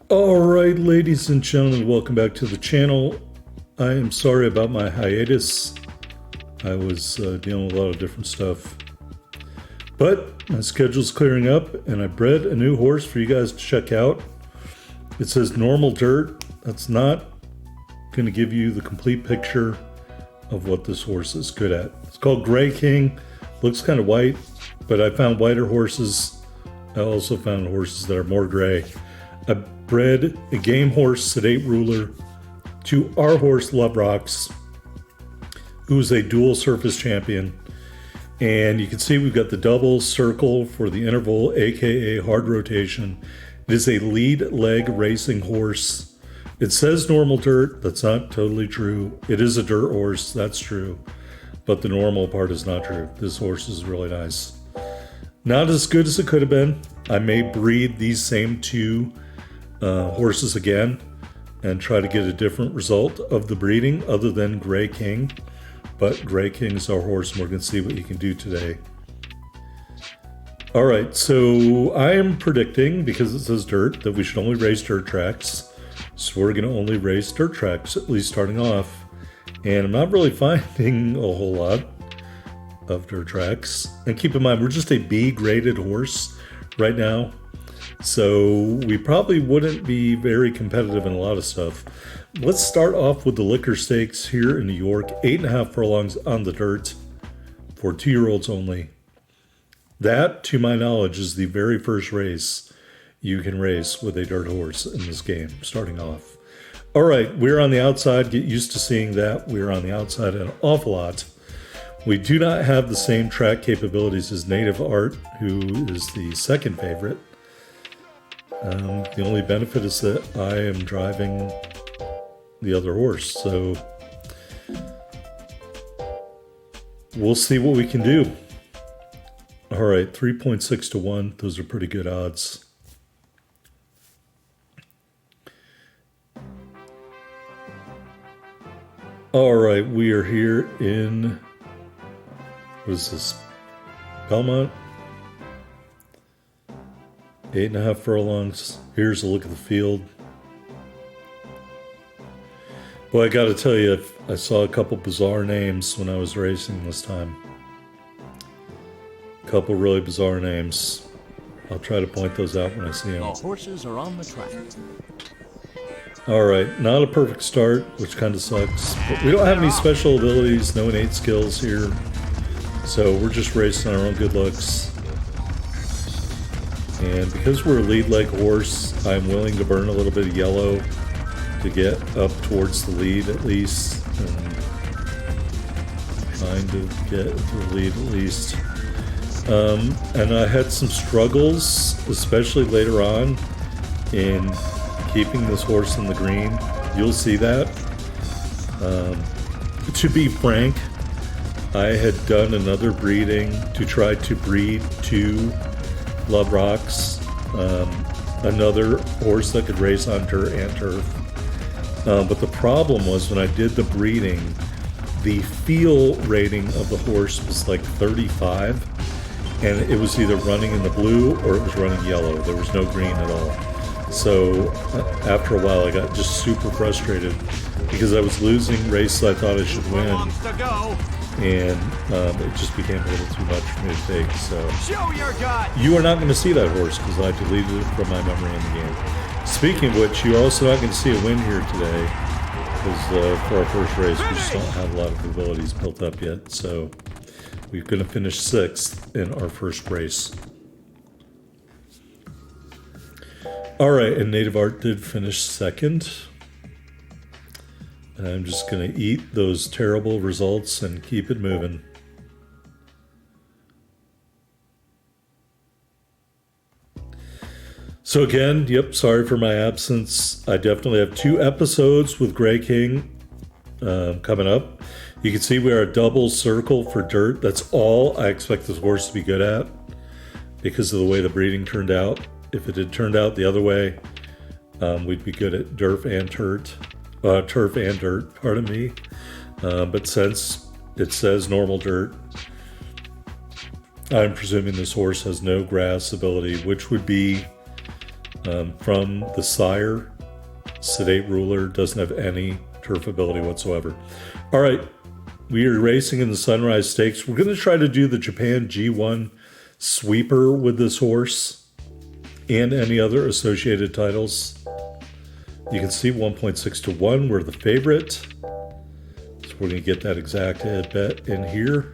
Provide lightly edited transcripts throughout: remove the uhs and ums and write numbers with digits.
All right, ladies and gentlemen, welcome back to the channel. I am sorry about my hiatus. I was dealing with a lot of different stuff, but my schedule's clearing up and I bred a new horse for you guys to check out. It says normal dirt. That's not going to give you the complete picture of what this horse is good at. It's called Gray King. Looks kind of white, but I found whiter horses. I also found horses that are more gray. I bred a game horse, Sedate Ruler, to our horse, Love Rocks, who's a dual surface champion. And you can see we've got the double circle for the interval, aka hard rotation. It is a lead leg racing horse. It says normal dirt. That's not totally true. It is a dirt horse, that's true. But the normal part is not true. This horse is really nice. Not as good as it could have been. I may breed these same two horses again and try to get a different result of the breeding other than Gray King. But Gray King is our horse and we're going to see what he can do today. All right, so I am predicting, because it says dirt, that we should only race dirt tracks. So we're going to only race dirt tracks, at least starting off. And I'm not really finding a whole lot of dirt tracks. And keep in mind, we're just a B graded horse right now. So we probably wouldn't be very competitive in a lot of stuff. Let's start off with the Liquor Stakes here in New York. 8.5 furlongs on the dirt for 2-year-olds only. That, to my knowledge, is the very first race you can race with a dirt horse in this game, starting off. All right, we're on the outside. Get used to seeing that. We're on the outside an awful lot. We do not have the same track capabilities as Native Art, who is the second favorite. The only benefit is that I am driving the other horse, so we'll see what we can do. All right, 3.6 to 1. Those are pretty good odds. All right, we are here in, what is this, Belmont? 8.5 furlongs. Here's a look at the field. Boy, I gotta tell you, I saw a couple bizarre names when I was racing this time. A couple really bizarre names. I'll try to point those out when I see them. The horses are on the track. All right, not a perfect start, which kind of sucks. But we don't have any special abilities, no innate skills here. So we're just racing our own good looks. And because we're a lead leg horse, I'm willing to burn a little bit of yellow to get up towards the lead at least. And trying to get to the lead at least. And I had some struggles, especially later on, in keeping this horse in the green. You'll see that. To be frank, I had done another breeding to try to breed two Love Rocks, another horse that could race on dirt and turf. But the problem was when I did the breeding, the feel rating of the horse was like 35, and it was either running in the blue or it was running yellow. There was no green at all. So after a while, I got just super frustrated because I was losing races I thought I should win. And it just became a little too much for me to take. So Show your gut. you are not going to see that horse because I deleted it from my memory in the game. Speaking of which, you're also not going to see a win here today because for our first race, we just don't have a lot of abilities built up yet. So we're going to finish 6th in our first race. All right, and Native Art did finish 2nd. And I'm just going to eat those terrible results and keep it moving. So again, yep, sorry for my absence. I definitely have 2 episodes with Gray King coming up. You can see we are a double circle for dirt. That's all I expect this horse to be good at because of the way the breeding turned out. If it had turned out the other way, we'd be good at turf and dirt, pardon me. But since it says normal dirt, I'm presuming this horse has no grass ability, which would be from the sire. Sedate Ruler doesn't have any turf ability whatsoever. All right, we are racing in the Sunrise Stakes. We're going to try to do the Japan G1 sweeper with this horse and any other associated titles. You can see 1.6 to 1. We're the favorite. So we're going to get that exact head bet in here.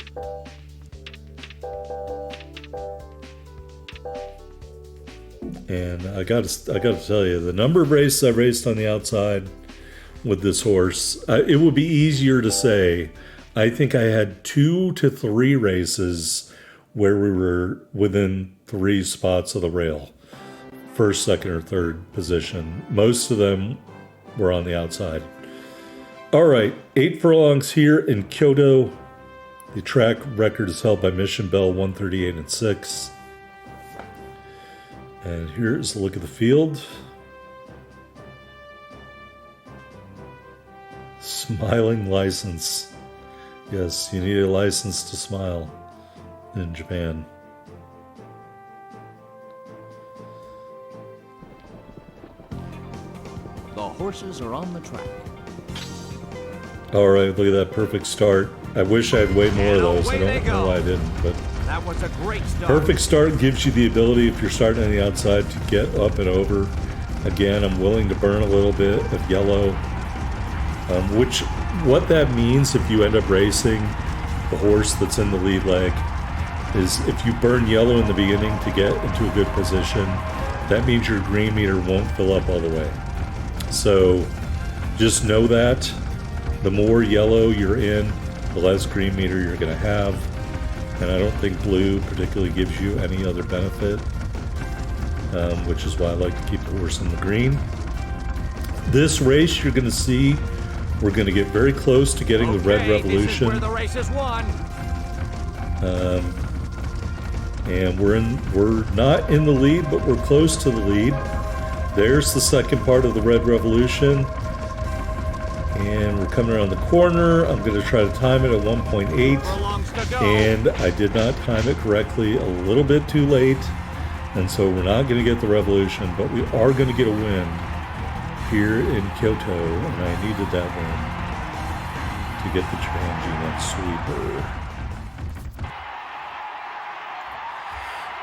And I got to tell you, the number of races I raced on the outside with this horse, it would be easier to say. I think I had 2 to 3 races where we were within 3 spots of the rail, first, second, or third position. Most of them were on the outside. All right, 8 furlongs here in Kyoto. The track record is held by Mission Bell, 138 and 6. And here's a look at the field. Smiling license. Yes, you need a license to smile in Japan. The horses are on the track. All right, look at that perfect start. I wish I had way more of those. I away don't they know go. why I didn't, but That was a great start. perfect start gives you the ability, if you're starting on the outside, to get up and over. Again, I'm willing to burn a little bit of yellow, what that means if you end up racing the horse that's in the lead leg is if you burn yellow in the beginning to get into a good position, that means your green meter won't fill up all the way. So just know that the more yellow you're in, the less green meter you're going to have. And I don't think blue particularly gives you any other benefit, which is why I like to keep the horse in the green. This race, you're going to see, we're going to get very close to getting the Red Revolution. This is where the race is won. And we're not in the lead, but we're close to the lead. There's the second part of the Red Revolution. And we're coming around the corner. I'm going to try to time it at 1.8. Furlongs to go. And I did not time it correctly, a little bit too late. And so we're not going to get the Revolution, but we are going to get a win here in Kyoto. And I needed that win to get the Japan G1 sweeper.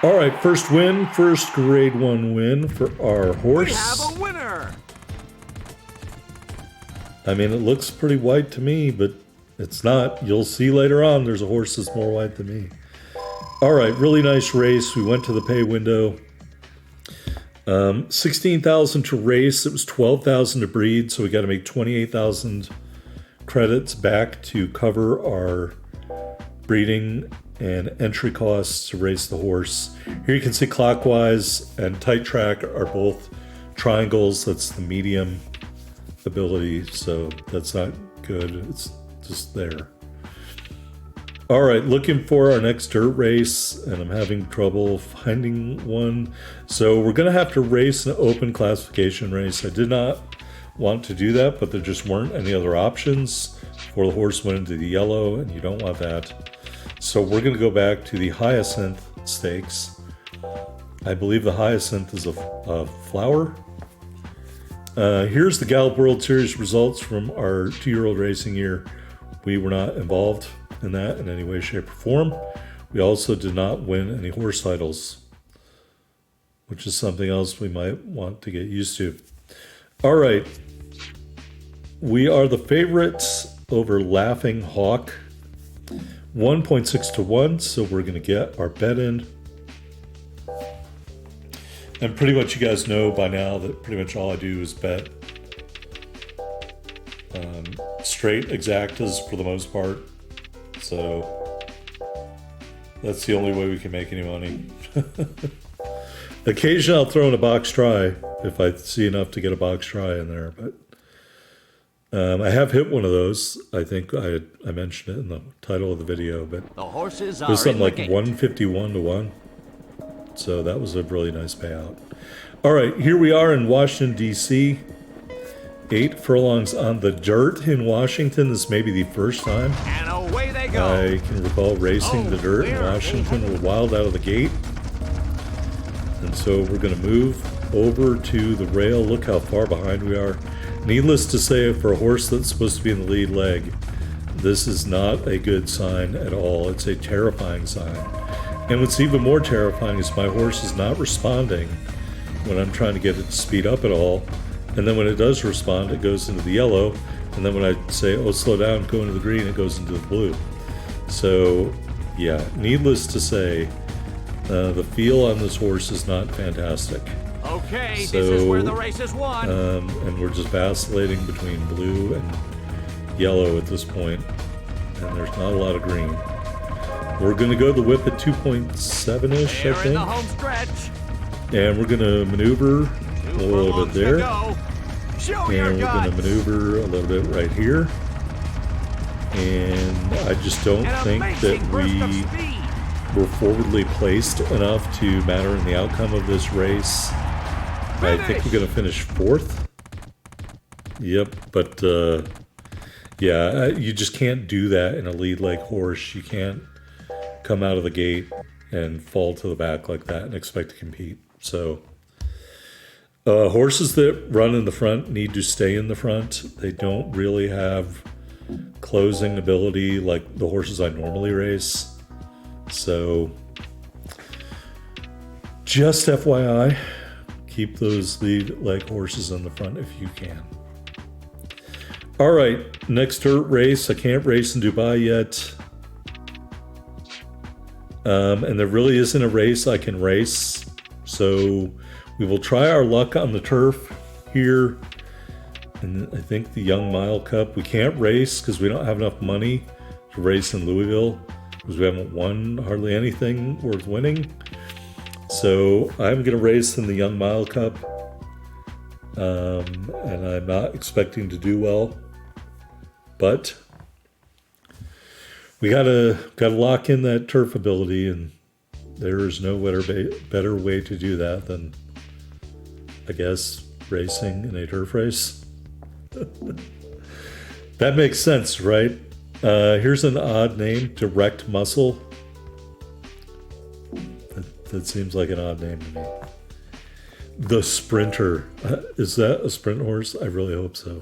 All right, first win, first grade 1 win for our horse. We have a winner. I mean, it looks pretty white to me, but it's not. You'll see later on there's a horse that's more white than me. All right, really nice race. We went to the pay window. 16,000 to race. It was 12,000 to breed, so we got to make 28,000 credits back to cover our breeding and entry costs to race the horse. Here you can see clockwise and tight track are both triangles. That's the medium ability, so that's not good. It's just there. All right, looking for our next dirt race, and I'm having trouble finding one. So we're gonna have to race an open classification race. I did not want to do that, but there just weren't any other options before the horse went into the yellow, and you don't want that. So we're gonna go back to the Hyacinth Stakes. I believe the Hyacinth is a flower. Here's the Gallup World Series results from our 2-year-old racing year. We were not involved in that in any way, shape, or form. We also did not win any horse titles, which is something else we might want to get used to. All right. We are the favorites over Laughing Hawk. 1.6 to 1, so we're going to get our bet in. And pretty much you guys know by now that pretty much all I do is bet straight exactas for the most part. So that's the only way we can make any money. Occasionally I'll throw in a box try if I see enough to get a box try in there. But I have hit one of those. I think I mentioned it in the title of the video, but The horses it are was something in like the gate. 151 to 1. So that was a really nice payout. All right, here we are in Washington, D.C. 8 furlongs on the dirt in Washington. This may be the first time And away they go. I can recall racing the dirt in clear. Washington. We're wild out of the gate. And so we're going to move over to the rail. Look how far behind we are. Needless to say, for a horse that's supposed to be in the lead leg, this is not a good sign at all. It's a terrifying sign. And what's even more terrifying is my horse is not responding when I'm trying to get it to speed up at all. And then when it does respond, it goes into the yellow. And then when I say, oh, slow down, go into the green, it goes into the blue. So, yeah, needless to say, the feel on this horse is not fantastic. Okay, So, this is where the race is won. And we're just vacillating between blue and yellow at this point, and there's not a lot of green. We're going to go the whip at 2.7-ish, I They're in the think, home stretch. and we're going to maneuver a little bit there, Show your and we're going to guts. maneuver a little bit right here, and I just don't An think that amazing burst of we speed. were forwardly placed enough to matter in the outcome of this race. I think we're going to finish 4th. Yep, but yeah, you just can't do that in a lead leg horse. You can't come out of the gate and fall to the back like that and expect to compete. So horses that run in the front need to stay in the front. They don't really have closing ability like the horses I normally race. So just FYI, keep those lead leg horses in the front if you can. All right, next dirt race. I can't race in Dubai yet. And there really isn't a race I can race. So we will try our luck on the turf here. And I think the Young Mile Cup. We can't race because we don't have enough money to race in Louisville because we haven't won hardly anything worth winning. So I'm going to race in the Young Mile Cup. And I'm not expecting to do well. But we gotta lock in that turf ability, and there is no better way to do that than, I guess, racing in a turf race. That makes sense, right? Here's an odd name, Direct Muscle. That seems like an odd name to me. The Sprinter. Is that a sprint horse? I really hope so.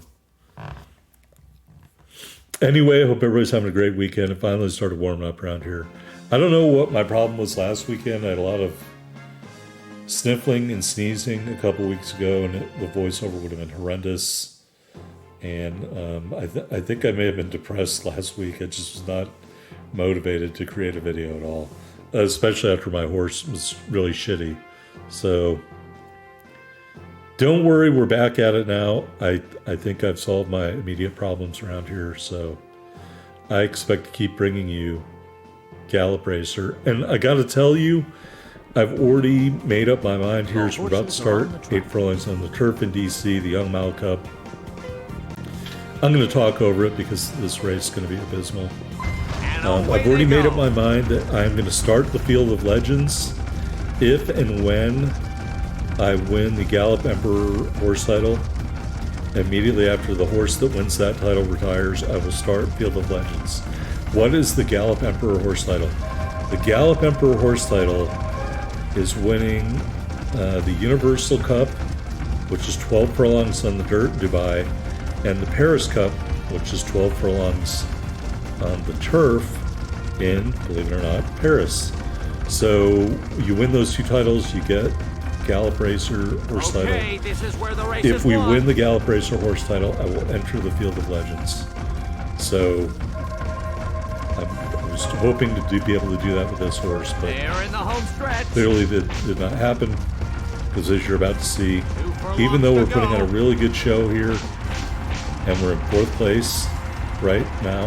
Anyway, I hope everybody's having a great weekend. It finally started warming up around here. I don't know what my problem was last weekend. I had a lot of sniffling and sneezing a couple weeks ago, and the voiceover would have been horrendous. And I think I may have been depressed last week. I just was not motivated to create a video at all, especially after my horse was really shitty. So don't worry, we're back at it now. I think I've solved my immediate problems around here, so I expect to keep bringing you Gallop Racer. And I gotta tell you, I've already made up my mind here. So we're about to start 8 furlongs on the turf in DC, the Young Mile Cup. I'm going to talk over it because this race is going to be abysmal. I've already made up my mind that I'm going to start the Field of Legends if and when I win the Gallop Emperor horse title. Immediately after the horse that wins that title retires, I will start Field of Legends. What is the Gallop Emperor horse title? The Gallop Emperor horse title is winning the Universal Cup, which is 12 furlongs on the dirt in Dubai, and the Paris Cup, which is 12 furlongs on the turf in, believe it or not, Paris. So you win those 2 titles, you get Gallop Racer horse title. This is where the race If is we won. win the Gallop Racer horse title, I will enter the Field of Legends. So I was hoping to be able to do that with this horse, but They're in the home stretch. clearly that did not happen, because as you're about to see, even though we're putting on a really good show here, and we're in 4th place right now,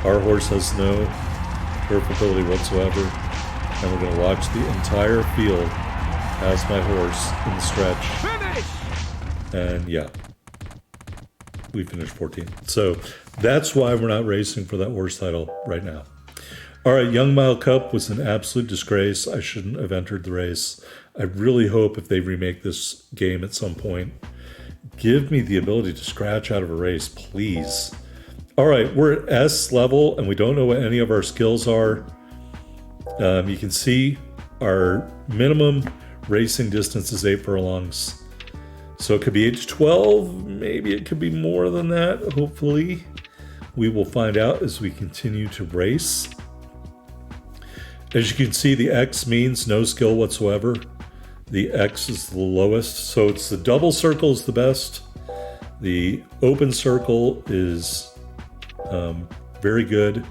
our horse has no turf ability whatsoever, and we're going to watch the entire field as my horse in the stretch. Finish! And yeah, we finished 14th. So that's why we're not racing for that horse title right now. All right, Young Mile Cup was an absolute disgrace. I shouldn't have entered the race. I really hope if they remake this game at some point, give me the ability to scratch out of a race, please. All right, we're at S level, and we don't know what any of our skills are. You can see our minimum Racing distance is 8 furlongs. So it could be 8 to 12. Maybe it could be more than that. Hopefully. We will find out as we continue to race. As you can see, the X means no skill whatsoever. The X is the lowest. So it's the double circle is the best. The open circle is very good.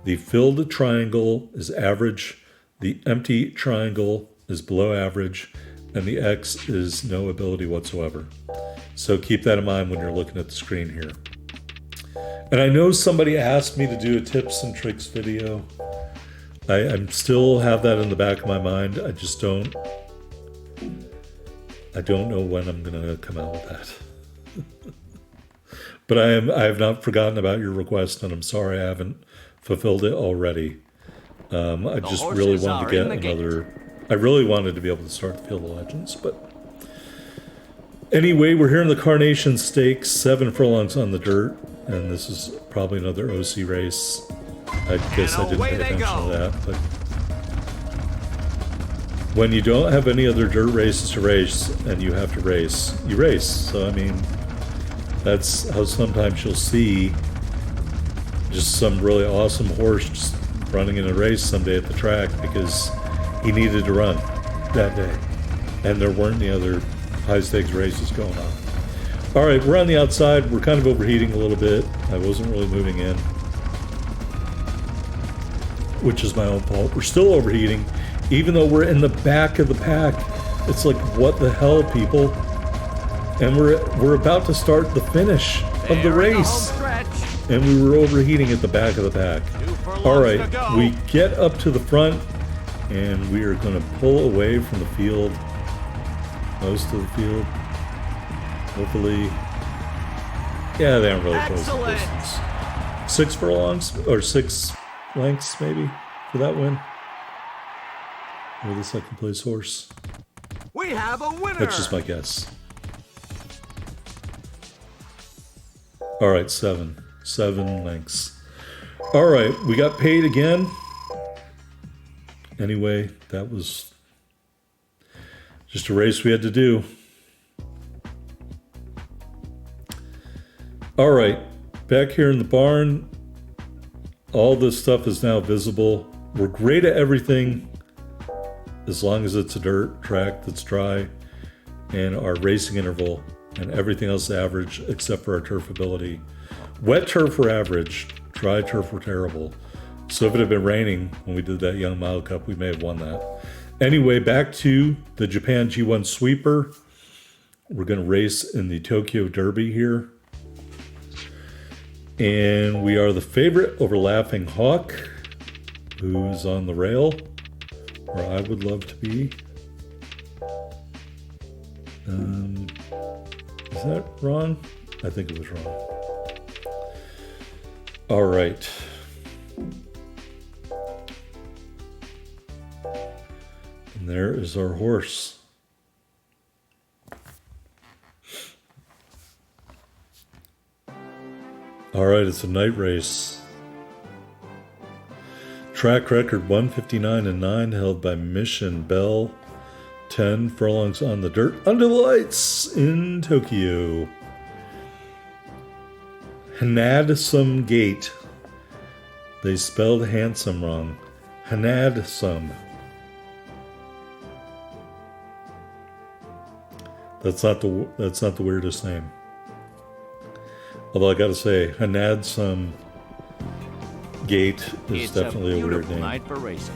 The filled triangle is average. The empty triangle is below average. And the X is no ability whatsoever. So keep that in mind when you're looking at the screen here. And I know somebody asked me to do a tips and tricks video. I still have that in the back of my mind. I just don't know when I'm gonna come out with that. But I have not forgotten about your request, and I'm sorry I haven't fulfilled it already. I just really wanted to get another. I really wanted to be able to start the Field of Legends, but anyway, we're here in the Carnation Stakes, 7 furlongs on the dirt, and this is probably another OC race. I guess I didn't pay attention to that, but when you don't have any other dirt races to race and you have to race, you race. So I mean, that's how sometimes you'll see just some really awesome horse just running in a race someday at the track because he needed to run that day, and there weren't any other high-stakes races going on. All right, we're on the outside. We're kind of overheating a little bit. I wasn't really moving in, which is my own fault. We're still overheating, even though we're in the back of the pack. It's like, what the hell, people? And we're about to start the finish of the race, and we were overheating at the back of the pack. All right, we get up to the front, and we are going to pull away from the field, most of the field, hopefully. Yeah, they aren't really close to distance. 6 furlongs, or 6 lengths maybe, for that win. Or the second place horse. We have a winner. That's just my guess. All right, 7 lengths. All right, we got paid again. Anyway, that was just a race we had to do. All right, back here in the barn, all this stuff is now visible. We're great at everything as long as it's a dirt track that's dry, and our racing interval and everything else average except for our turf ability. Wet turf were average, dry turf were terrible. So if it had been raining when we did that Young Mile Cup, we may have won that. Anyway, back to the Japan G1 Sweeper. We're going to race in the Tokyo Derby here. And we are the favorite over Laughing Hawk, who's on the rail, where I would love to be. Is that wrong? I think it was wrong. All right. And there is our horse. All right, it's a night race. Track record 159-9 held by Mission Bell. 10 furlongs on the dirt under the lights in Tokyo. Hanadsum Gate. They spelled handsome wrong. Hanadsum. That's not the weirdest name. Although I gotta say, Hanadsum Gate is definitely a weird name. Night for racing.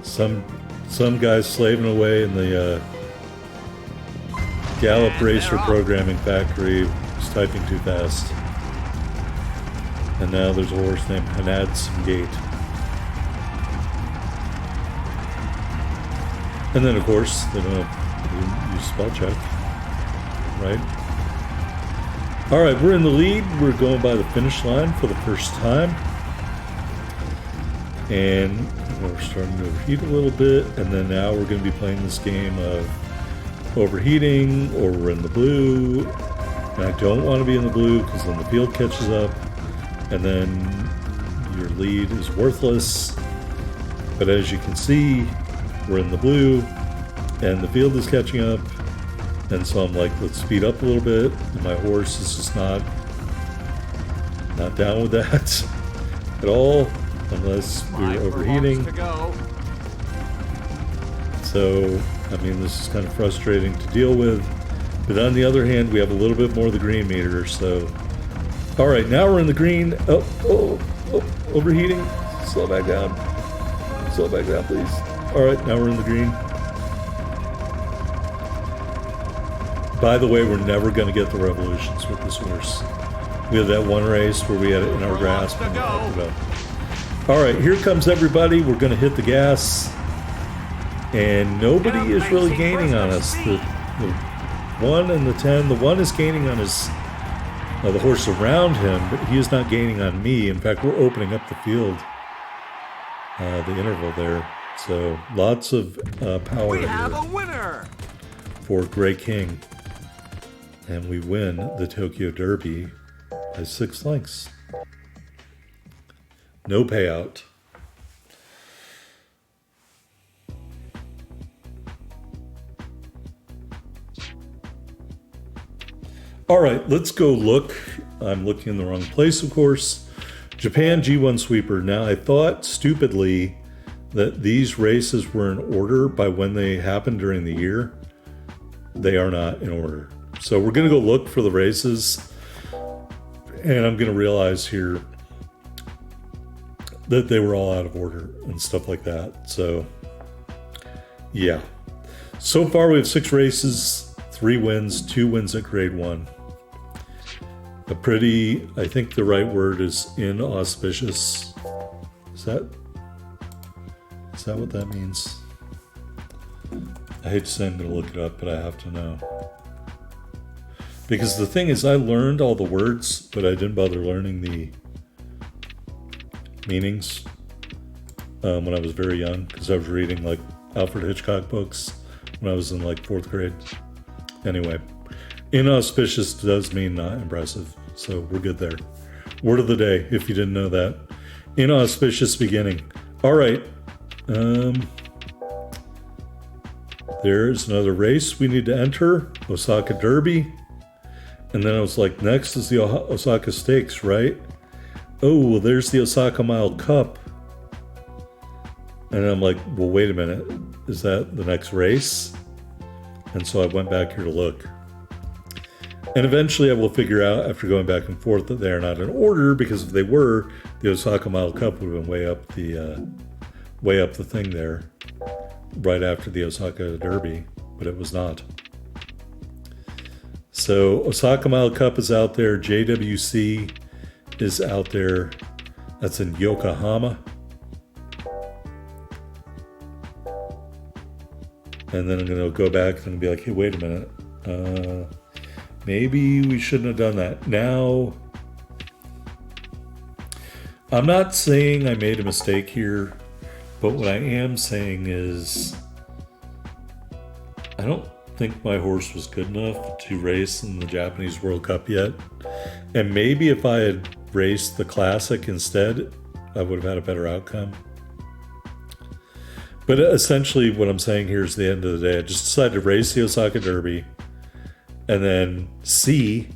Some guy's slaving away in the Gallop Racer programming factory, was typing too fast. And now there's a horse named Hanadsum Gate. And then of course, they don't use spell check, right? All right, we're in the lead. We're going by the finish line for the first time. And we're starting to overheat a little bit. And then now we're going to be playing this game of overheating, or we're in the blue. And I don't want to be in the blue because then the field catches up. And then your lead is worthless. But as you can see, we're in the blue, and the field is catching up. And so I'm like, let's speed up a little bit. And my horse is just not down with that at all, unless we're overheating. So, I mean, this is kind of frustrating to deal with. But on the other hand, we have a little bit more of the green meter, so. All right, now we're in the green. Oh, overheating. Slow back down. Slow back down, please. All right, now we're in the green. By the way, we're never going to get the revolutions with this horse. We had that one race where we had it in our grasp. And all right, here comes everybody. We're going to hit the gas. And nobody is really gaining on us. The 1 and the 10. The 1 is gaining on his the horse around him, but he is not gaining on me. In fact, we're opening up the field, the interval there. So lots of power We have here a winner for Gray King. And we win the Tokyo Derby by 6 lengths. No payout. All right, let's go look. I'm looking in the wrong place, of course. Japan G1 Sweeper. Now, I thought stupidly that these races were in order by when they happened during the year. They are not in order. So we're going to go look for the races. And I'm going to realize here that they were all out of order and stuff like that. So, yeah. So far, we have 6 races, 3 wins, 2 wins at grade 1. A pretty, I think the right word is inauspicious. Is that what that means? I hate to say I'm going to look it up, but I have to know. Because the thing is, I learned all the words, but I didn't bother learning the meanings when I was very young, because I was reading like Alfred Hitchcock books when I was in like 4th grade. Anyway, inauspicious does mean not impressive, so we're good there. Word of the day, if you didn't know that. Inauspicious beginning. All right. There's another race we need to enter, Osaka Derby. And then I was like, next is the Osaka Stakes, right? Oh, well, there's the Osaka Mile Cup. And I'm like, well, wait a minute. Is that the next race? And so I went back here to look. And eventually I will figure out, after going back and forth, that they are not in order, because if they were, the Osaka Mile Cup would have been way up the thing there, right after the Osaka Derby, but it was not. So Osaka Mile Cup is out there. JWC is out there. That's in Yokohama. And then I'm going to go back and be like, hey, wait a minute. Maybe we shouldn't have done that. Now, I'm not saying I made a mistake here, but what I am saying is I don't think my horse was good enough to race in the Japanese World Cup yet. And maybe if I had raced the Classic instead, I would have had a better outcome. But essentially what I'm saying here is the end of the day. I just decided to race the Osaka Derby and then see,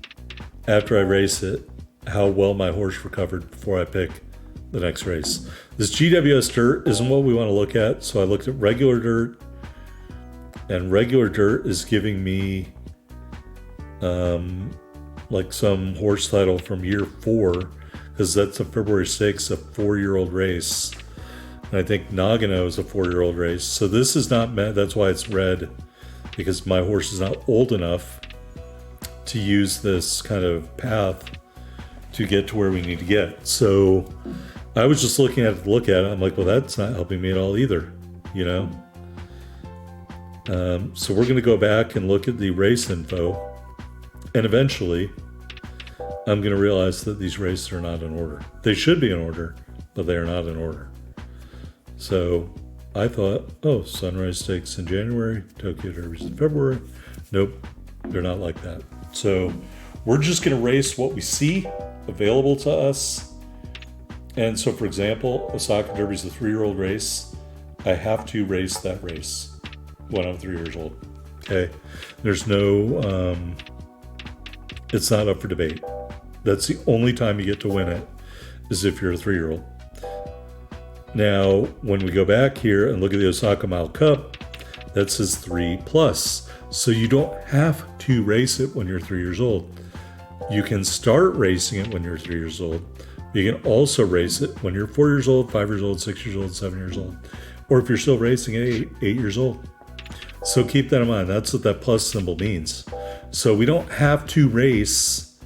after I race it, how well my horse recovered before I pick the next race. This GWS dirt isn't what we want to look at, so I looked at regular dirt, and regular dirt is giving me like some horse title from year 4, because that's a February 6th, a 4-year-old race. And I think Nagano is a 4-year-old race. So this is not meant, that's why it's red, because my horse is not old enough to use this kind of path to get to where we need to get. So I was just looking at it to look at it. I'm like, well, that's not helping me at all either, you know? So we're going to go back and look at the race info. And eventually, I'm going to realize that these races are not in order. They should be in order, but they are not in order. So I thought, oh, Sunrise Stakes in January, Tokyo Derby's in February. Nope, they're not like that. So we're just going to race what we see available to us. And so, for example, Osaka Derby's a 3-year-old race. I have to race that race when I'm 3 years old. Okay, there's no, it's not up for debate. That's the only time you get to win it, is if you're a 3-year-old. Now, when we go back here and look at the Osaka Mile Cup, that says 3+. So you don't have to race it when you're 3 years old. You can start racing it when you're 3 years old. You can also race it when you're 4 years old, 5 years old, 6 years old, 7 years old. Or if you're still racing at 8 years old. So keep that in mind. That's what that plus symbol means. So we don't have to race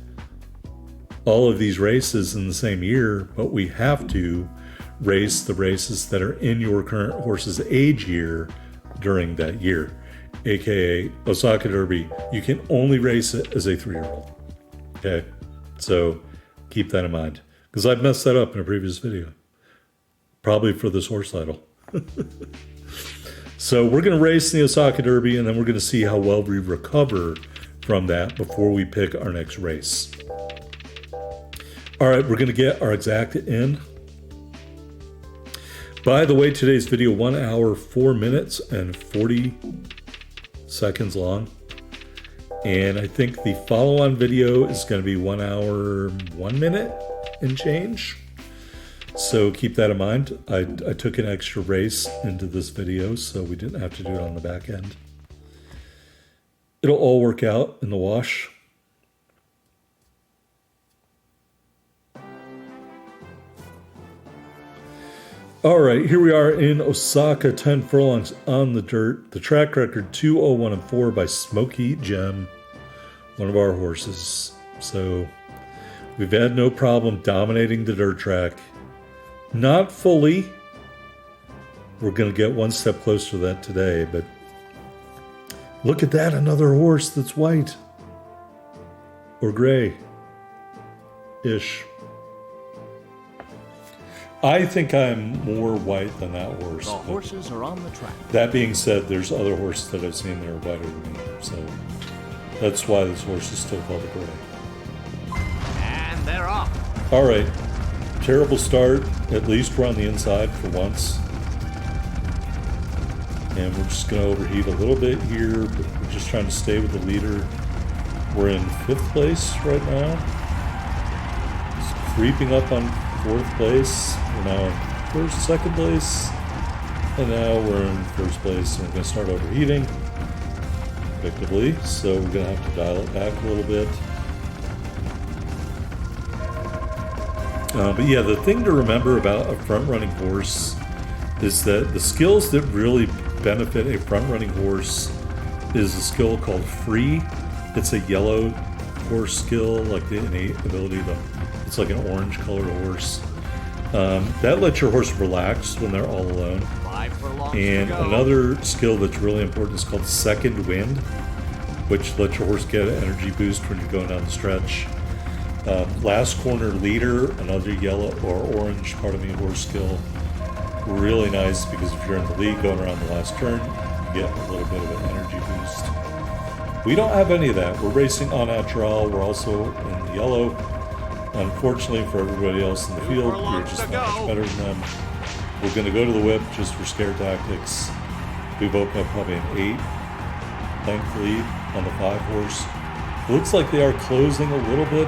all of these races in the same year, but we have to race the races that are in your current horse's age year during that year. AKA Osaka Derby, you can only race it as a 3-year-old. Okay, so keep that in mind. Because I've messed that up in a previous video. Probably for this horse title. So we're going to race the Osaka Derby, and then we're going to see how well we recover from that before we pick our next race. All right, we're going to get our exacta in. By the way, today's video, 1 hour, 4 minutes, and 40 seconds long. And I think the follow-on video is going to be 1 hour, 1 minute and change. So keep that in mind. I took an extra race into this video, so we didn't have to do it on the back end. It'll all work out in the wash. All right, here we are in Osaka, 10 furlongs on the dirt. The track record 2:01.4 by Smoky Gem, one of our horses. So we've had no problem dominating the dirt track. Not fully. We're going to get one step closer to that today, but look at that, another horse that's white or gray-ish. I think I'm more white than that horse. The horses are on the track. That being said, there's other horses that I've seen that are whiter than me, so that's why this horse is still called a gray. And they're off. All right, terrible start. At least we're on the inside for once. And we're just going to overheat a little bit here, but we're just trying to stay with the leader. We're in 5th place right now. It's creeping up on 4th place. We're now in 2nd place. And now we're in 1st place. And we're going to start overheating effectively. So we're going to have to dial it back a little bit. But yeah, the thing to remember about a front-running horse is that the skills that really benefit a front-running horse is a skill called free. It's a yellow horse skill, like the innate ability to, it's like an orange colored horse. That lets your horse relax when they're all alone. 5 furlongs And to go. another skill that's really important is called second wind, which lets your horse get an energy boost when you're going down the stretch. Last corner leader, another yellow or orange, horse skill. Really nice because if you're in the lead going around the last turn, you get a little bit of an energy boost. We don't have any of that. We're racing en natural. We're also in the yellow. Unfortunately for everybody else in the field, we're just not much better than them. We're going to go to the whip just for scare tactics. We've opened up probably an 8-length lead on the 5 horse. It looks like they are closing a little bit.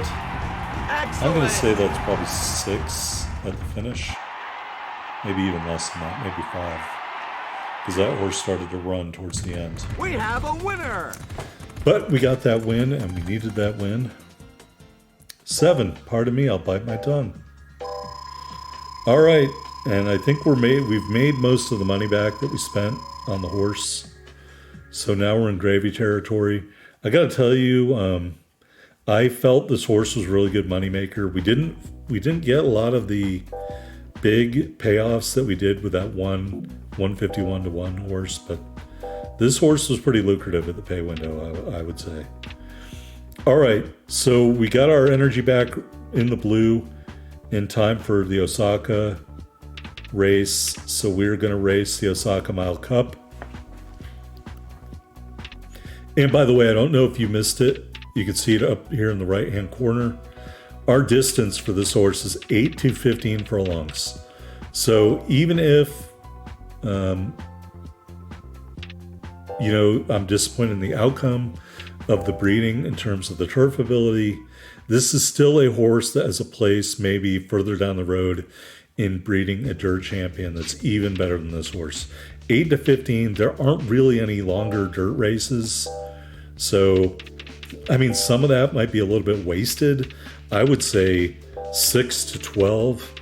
I'm going to say that's probably 6 at the finish. Maybe even less than that, maybe 5. Because that horse started to run towards the end. We have a winner. But we got that win, and we needed that win. 7, pardon me, I'll bite my tongue. All right, and I think we've made most of the money back that we spent on the horse. So now we're in gravy territory. I got to tell you, I felt this horse was a really good moneymaker. We didn't get a lot of the big payoffs that we did with that 151 to 1 horse, but this horse was pretty lucrative at the pay window, I would say. All right, so we got our energy back in the blue in time for the Osaka race. So we're going to race the Osaka Mile Cup. And by the way, I don't know if you missed it. You can see it up here in the right-hand corner. Our distance for this horse is 8 to 15 furlongs. So even if You know, I'm disappointed in the outcome of the breeding in terms of the turf ability. This is still a horse that has a place maybe further down the road in breeding a dirt champion that's even better than this horse. 8 to 15, there aren't really any longer dirt races. So, I mean, some of that might be a little bit wasted. I would say 6 to 12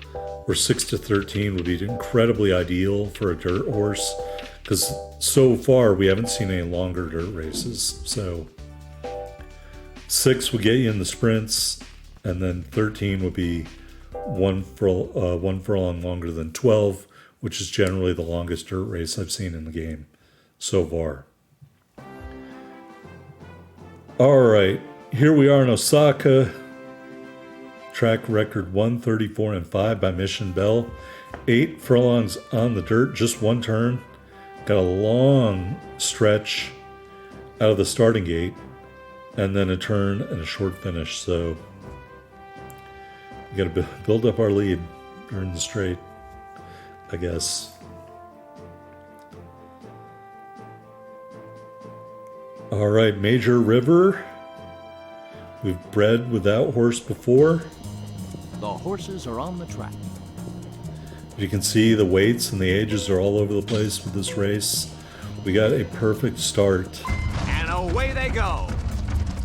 or 6 to 13 would be incredibly ideal for a dirt horse, because so far we haven't seen any longer dirt races. So 6 would get you in the sprints, and then 13 would be one furlong longer than 12, which is generally the longest dirt race I've seen in the game so far. All right, here we are in Osaka. Track record 134-5 by Mission Bell. 8 furlongs on the dirt, just one turn. Got a long stretch out of the starting gate, and then a turn and a short finish. So we got to build up our lead during the straight, I guess. All right, Major River. We've bred with that horse before. The horses are on the track. You can see the weights and the ages are all over the place with this race. We got a perfect start. And away they go.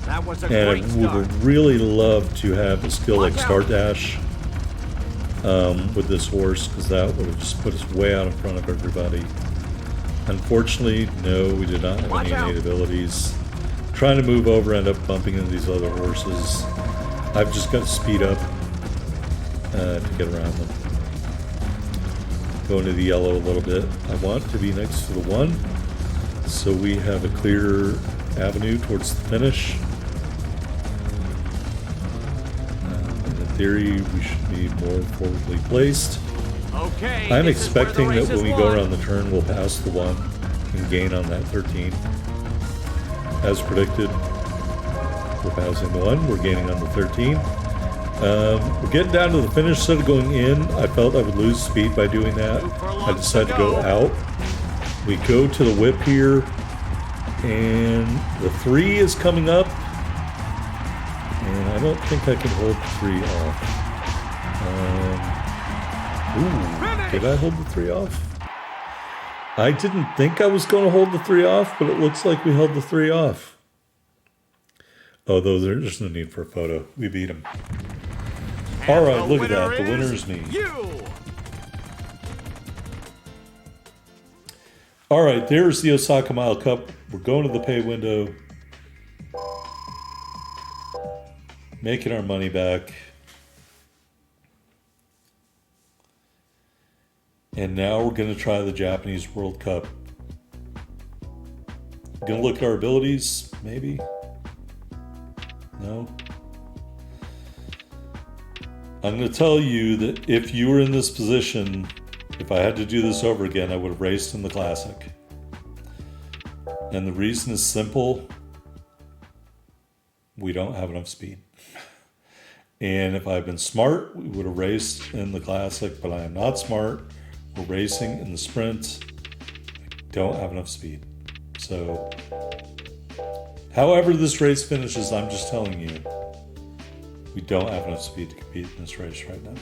That was a And great we start. would really love to have a skill like Watch out. Start Dash with this horse, because that would have just put us way out in front of everybody. Unfortunately, no, we did not have Watch any out. innate abilities. Trying to move over, end up bumping into these other horses. I've just got to speed up to get around them. Going to the yellow a little bit. I want to be next to the 1, so we have a clear avenue towards the finish. In theory, we should be more forwardly placed. Okay. I'm this is where the expecting that race when is we go won. around the turn, we'll pass the 1 and gain on that 13. As predicted, we're passing the 1, we're gaining on the 13. We're getting down to the finish. Instead of going in, I felt I would lose speed by doing that. I decided to go out. We go to the whip here, and the 3 is coming up, and I don't think I can hold the 3 off. Did I hold the 3 off? I didn't think I was going to hold the 3 off, but it looks like we held the 3 off. Oh, though there's no need for a photo. We beat him. All right, look at that. The winner is me. You. All right, there's the Osaka Mile Cup. We're going to the pay window. Making our money back. And now we're going to try the Japanese World Cup. Going to look at our abilities, maybe? No? I'm going to tell you that if you were in this position, if I had to do this over again, I would have raced in the Classic. And the reason is simple. We don't have enough speed. And if I'd been smart, we would have raced in the Classic, but I am not smart. We're racing in the sprint. I don't have enough speed. So, however this race finishes, I'm just telling you, we don't have enough speed to compete in this race right now.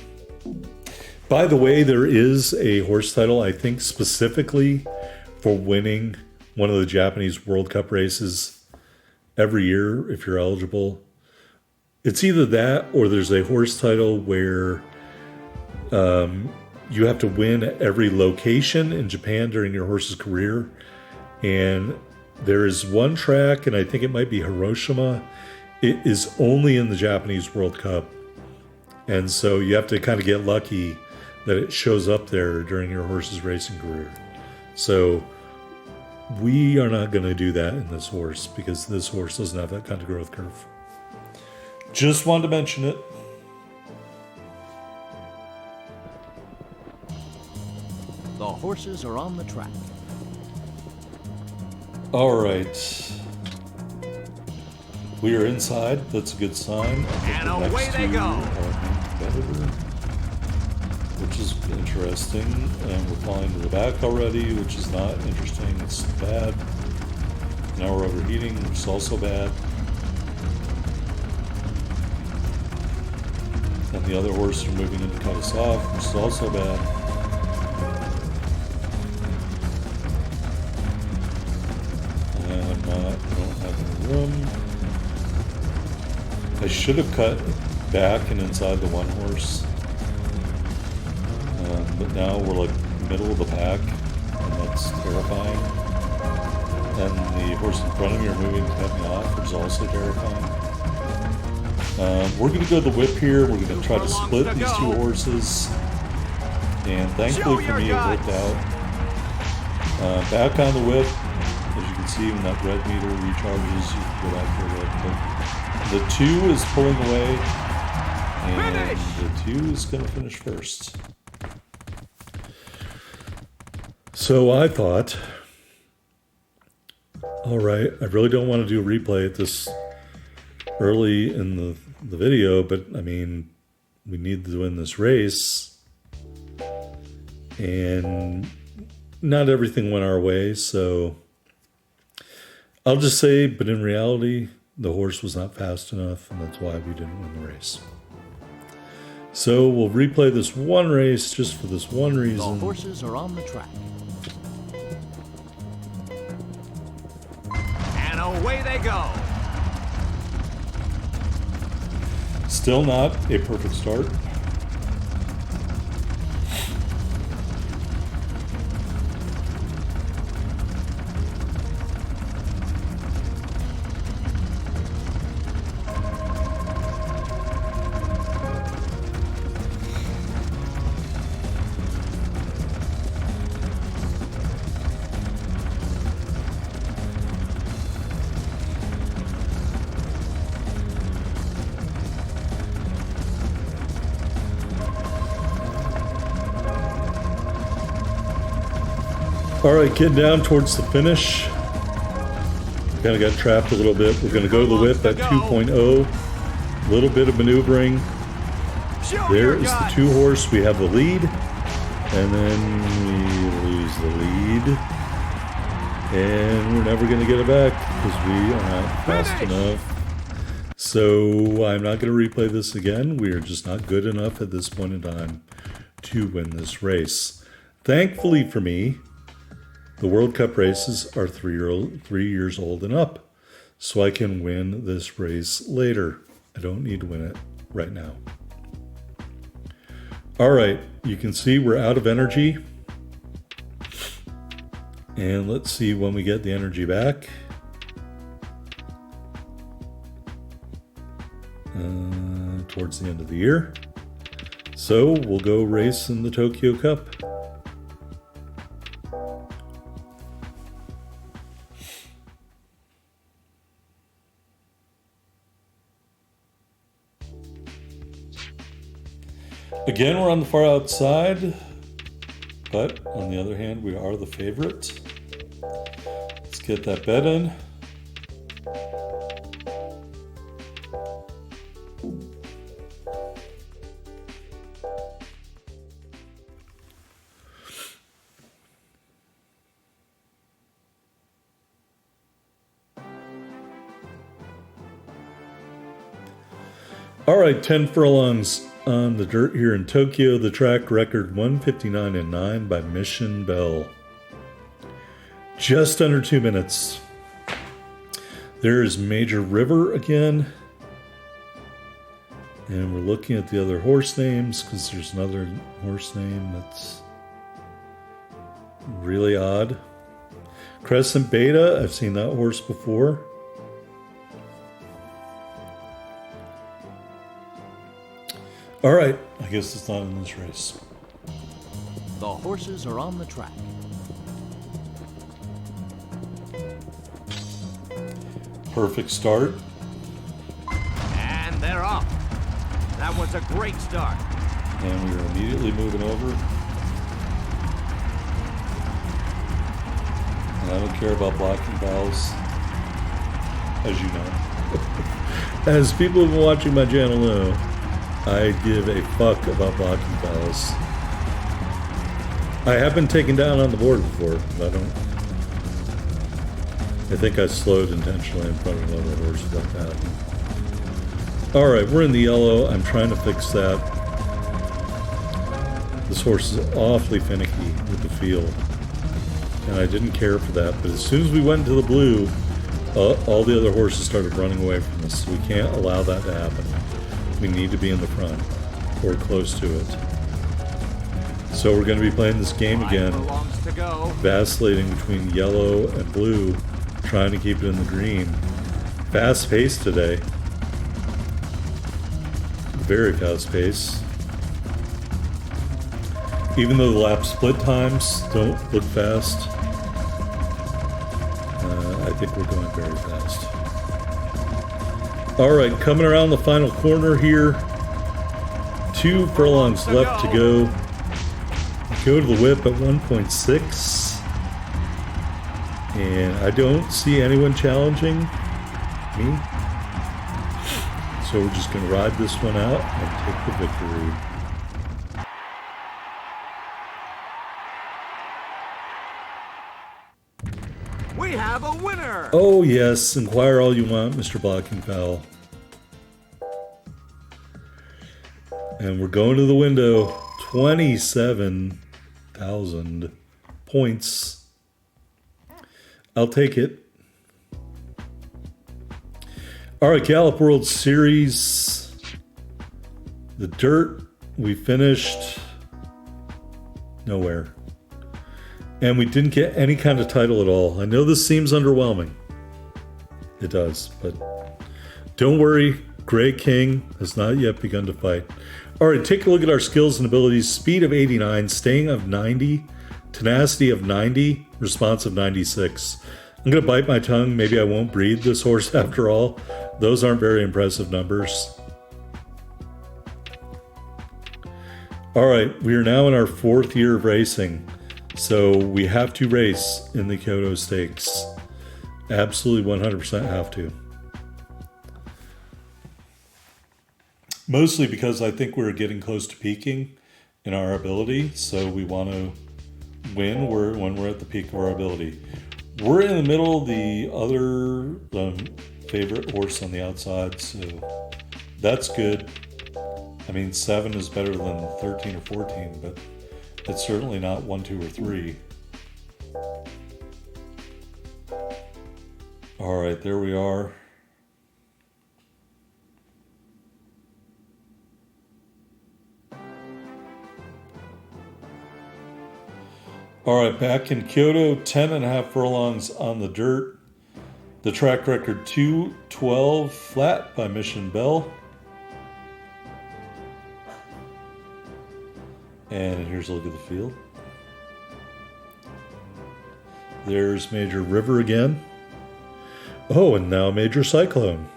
By the way, there is a horse title, I think specifically for winning one of the Japanese World Cup races every year if you're eligible. It's either that or there's a horse title where you have to win at every location in Japan during your horse's career. And there is one track, and I think it might be Hiroshima. It is only in the Japanese World Cup. And so you have to kind of get lucky that it shows up there during your horse's racing career. So we are not going to do that in this horse because this horse doesn't have that kind of growth curve. Just wanted to mention it. The horses are on the track. All right. We are inside. That's a good sign. And away they go. Our competitor, which is interesting. And we're falling to the back already, which is not interesting. It's bad. Now we're overheating, which is also bad. And the other horses are moving in to cut us off, which is also bad. And I don't have any room. I should have cut back and inside the one horse. But now we're like middle of the pack, and that's terrifying. And the horse in front of me are moving to cut me off, which is also terrifying. We're going to go to the whip here. We're going to try to split these two horses. And thankfully for me, it worked out. Back on the whip. As you can see, when that red meter recharges, you can go back to the whip. But the 2 is pulling away. And the 2 is going to finish first. So I thought, all right, I really don't want to do a replay at this early in the video, but I mean, we need to win this race. And not everything went our way, so I'll just say, but in reality, the horse was not fast enough, and that's why we didn't win the race. So we'll replay this one race just for this one reason. The horses are on the track. And away they go. Still not a perfect start. All right, getting down towards the finish. Kind of got trapped a little bit. We're going to go to the whip at 2.0. A little bit of maneuvering. There is the 2 horse. We have the lead. And then we lose the lead. And we're never going to get it back because we are not fast enough. So I'm not going to replay this again. We are just not good enough at this point in time to win this race. Thankfully for me, the World Cup races are 3 years old and up, so I can win this race later. I don't need to win it right now. All right, you can see we're out of energy. And let's see when we get the energy back. Towards the end of the year. So we'll go race in the Tokyo Cup. Again, we're on the far outside, but on the other hand, we are the favorite. Let's get that bet in. All right, 10 furlongs on the dirt here in Tokyo. The track record 1:59.9 by Mission Bell. Just under 2 minutes. There is Major River again. And we're looking at the other horse names because there's another horse name that's really odd. Crescent Beta, I've seen that horse before. All right, I guess it's not in this race. The horses are on the track. Perfect start. And they're off. That was a great start. And we are immediately moving over. And I don't care about blocking fouls, as you know. As people who've been watching my channel know, I give a fuck about blocking fouls. I have been taken down on the board before. I think I slowed intentionally in front of another horse like that. Alright, we're in the yellow. I'm trying to fix that. This horse is awfully finicky with the field. And I didn't care for that. But as soon as we went into the blue, all the other horses started running away from us. We can't allow that to happen. We need to be in the front or close to it. So we're going to be playing this game again, vacillating between yellow and blue, trying to keep it in the green. Fast pace today. Very fast pace. Even though the lap split times don't look fast, I think we're going very fast. All right, coming around the final corner here. 2 furlongs left to go. Go to the whip at 1.6. And I don't see anyone challenging me. So we're just going to ride this one out and take the victory. We have a winner! Oh yes, inquire all you want, Mr. Blocking Fowl. And we're going to the window. 27,000 points. I'll take it. All right, Gallup World Series. The dirt, we finished nowhere. And we didn't get any kind of title at all. I know this seems underwhelming. It does, but don't worry. Gray King has not yet begun to fight. All right, take a look at our skills and abilities. Speed of 89, staying of 90, tenacity of 90, response of 96. I'm going to bite my tongue. Maybe I won't breed this horse after all. Those aren't very impressive numbers. All right, we are now in our 4th year of racing. So we have to race in the Kyoto Stakes. Absolutely 100% have to. Mostly because I think we're getting close to peaking in our ability. So we want to win when we're at the peak of our ability. We're in the middle of the other favorite horse on the outside. So that's good. I mean, 7 is better than 13 or 14, but it's certainly not 1, 2, or 3. All right, there we are. All right, back in Kyoto, 10.5 furlongs on the dirt. The track record 2:12 flat by Mission Bell. And here's a look at the field. There's Major River again. Oh, and now Major Cyclone.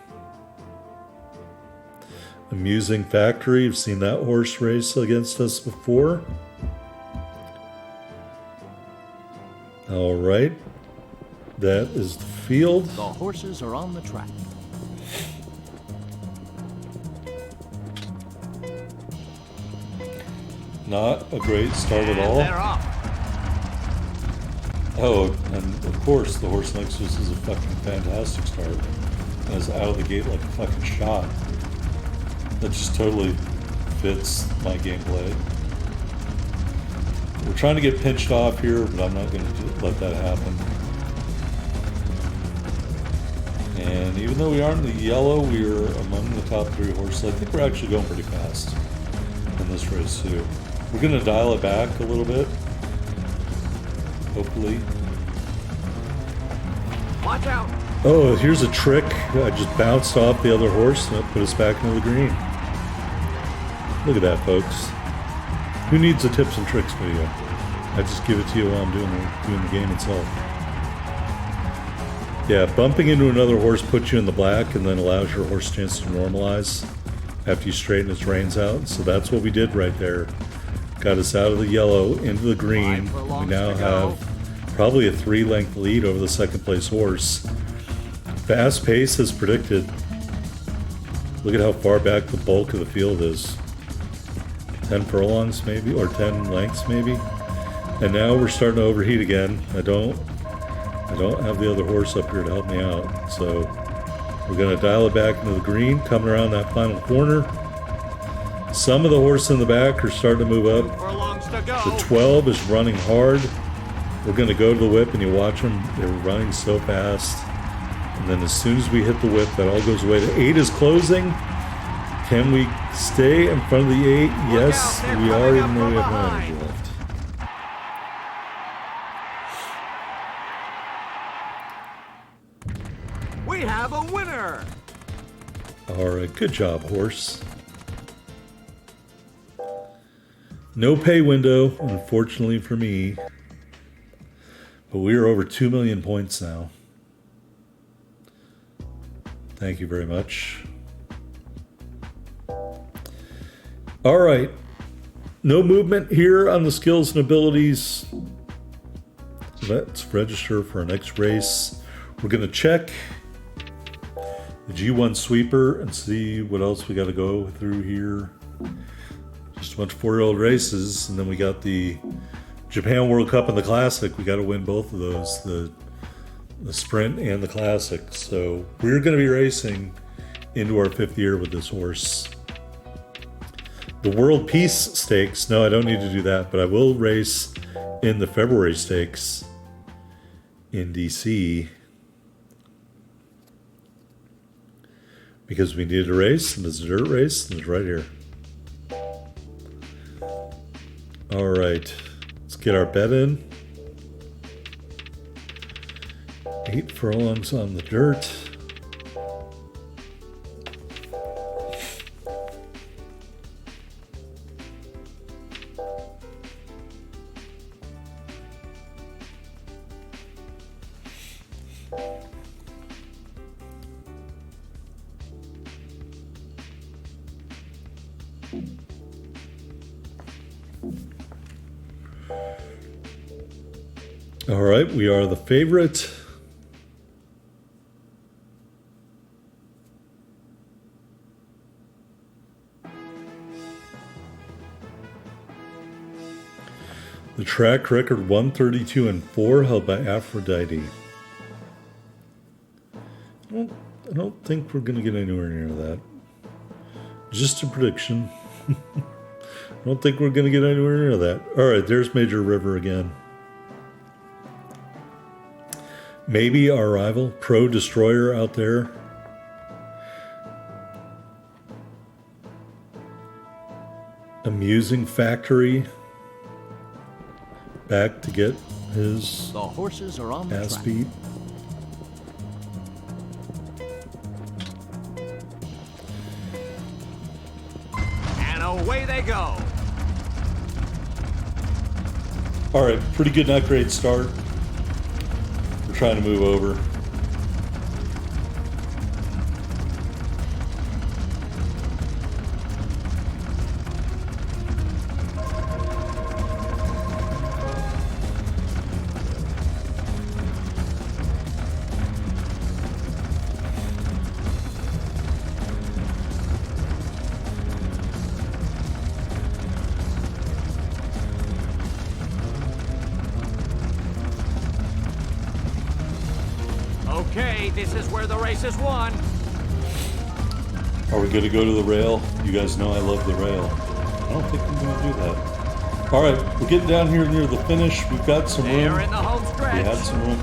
Amusing Factory. You've seen that horse race against us before. All right. That is the field. The horses are on the track. Not a great start at all. They're off. Oh, and of course, the horse next to us is a fucking fantastic start. And is out of the gate like a fucking shot. That just totally fits my gameplay. We're trying to get pinched off here, but I'm not going to let that happen. And even though we aren't in the yellow, we're among the top 3 horses. I think we're actually going pretty fast in this race too. We're going to dial it back a little bit. Hopefully. Watch out! Oh, here's a trick. I just bounced off the other horse and that put us back into the green. Look at that, folks. Who needs a tips and tricks video? I just give it to you while I'm doing the game itself. Yeah, bumping into another horse puts you in the black and then allows your horse chance to normalize after you straighten its reins out. So that's what we did right there. Got us out of the yellow into the green. We now have probably a 3-length lead over the second place horse. Fast pace as predicted. Look at how far back the bulk of the field is. 10 furlongs maybe, or 10 lengths maybe. And now we're starting to overheat again. I don't have the other horse up here to help me out. So we're going to dial it back into the green, coming around that final corner. Some of the horses in the back are starting to move up. Furlongs to go. The 12 is running hard. We're going to go to the whip, and you watch them. They're running so fast. And then as soon as we hit the whip, that all goes away. The 8 is closing. Can we stay in front of the 8? Yes, we are, even though we have no energy left. We have a winner. All right, good job, horse. No pay window, unfortunately for me. But we are over 2 million points now. Thank you very much. All right. No movement here on the skills and abilities. Let's register for our next race. We're going to check the G1 sweeper and see what else we got to go through here. Just a bunch of 4-year-old races, and then we got the Japan World Cup and the Classic. We got to win both of those, the Sprint and the Classic. So we're going to be racing into our 5th year with this horse. The World Peace Stakes, no, I don't need to do that, but I will race in the February Stakes in DC because we needed a race, and it's a dirt race, and it's right here. All right, let's get our bet in. 8 furlongs on the dirt. All right, we are the favorite. The track record 132-4 held by Aphrodite. I don't think we're going to get anywhere near that. Just a prediction. I don't think we're going to get anywhere near that. All right, there's Major River again. Maybe our rival, Pro Destroyer, out there. Amusing Factory. Back to get his The horses are on the ass track. beat. And away they go. All right, pretty good, not great start. We're trying to move over. Okay, this is where the race is won. Are we going to go to the rail? You guys know I love the rail. I don't think we're going to do that. All right, we're getting down here near the finish. We've got some room. They're in the home We stretch. had some room.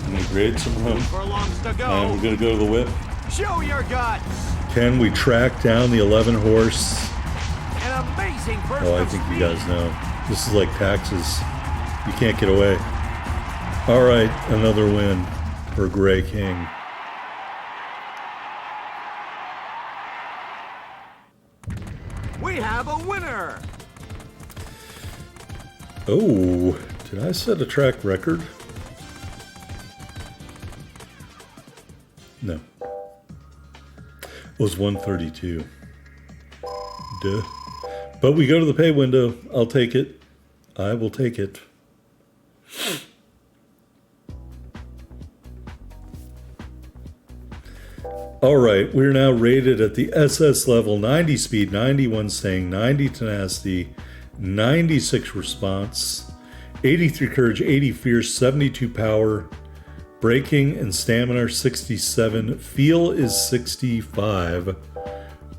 I'm going to create some room. Furlongs to And go. we're going to go to the whip. Show your guts. Can we track down the 11 horse? An amazing burst Oh, I of think you speed. guys know. This is like taxes. You can't get away. All right, another win for Gray King. We have a winner. Oh, did I set a track record? No. It was 132. Duh. But we go to the pay window. I'll take it. I will take it. All right, we're now rated at the SS level, 90 speed, 91 staying, 90 tenacity, 96 response, 83 courage, 80 fierce, 72 power, braking and stamina are 67, feel is 65.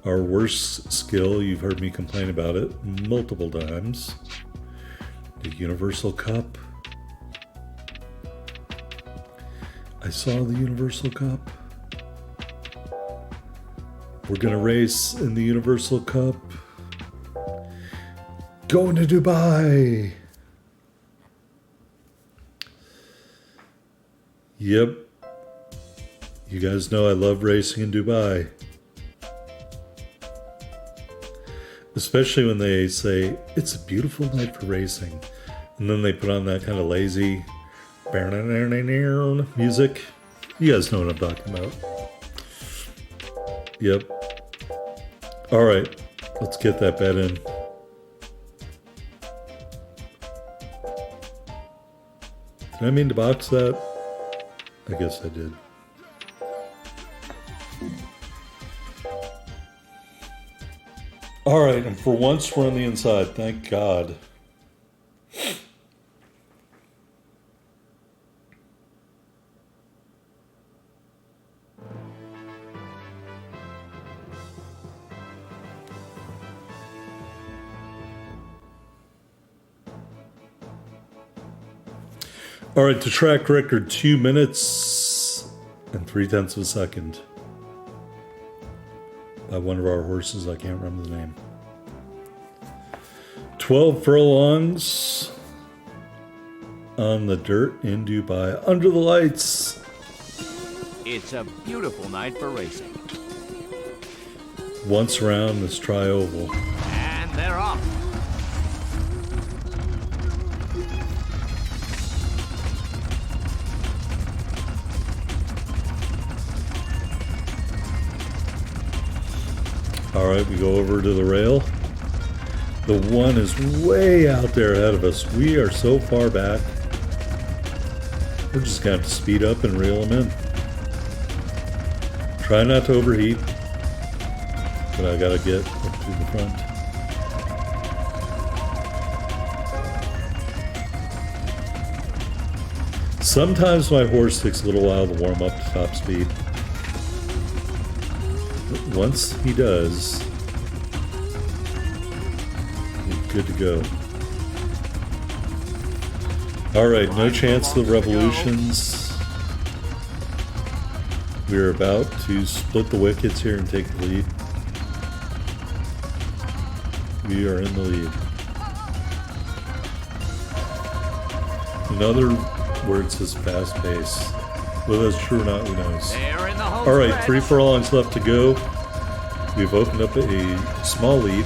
Our worst skill, you've heard me complain about it multiple times. The Universal Cup. I saw the Universal Cup. We're gonna race in the Universal Cup. Going to Dubai. Yep. You guys know I love racing in Dubai. Especially when they say, it's a beautiful night for racing. And then they put on that kind of lazy music. You guys know what I'm talking about. Yep. All right. Let's get that bet in. Did I mean to box that? I guess I did. All right, and for once we're on the inside. Thank God. All right, the track record, 2 minutes and 3/10 of a second. By one of our horses, I can't remember the name. 12 furlongs on the dirt in Dubai, under the lights. It's a beautiful night for racing. Once around this tri-oval. And they're off. All right, we go over to the rail. The one is way out there ahead of us. We are so far back. We're just gonna have to speed up and reel them in. Try not to overheat, but I gotta get up to the front. Sometimes my horse takes a little while to warm up to top speed. Once he does, he's good to go. All right, no chance of revolutions. We're about to split the wickets here and take the lead. We are in the lead. In other words, it's fast pace. Whether that's true or not, who knows? They're in the home All right, stretch. 3 furlongs left to go. We've opened up a small lead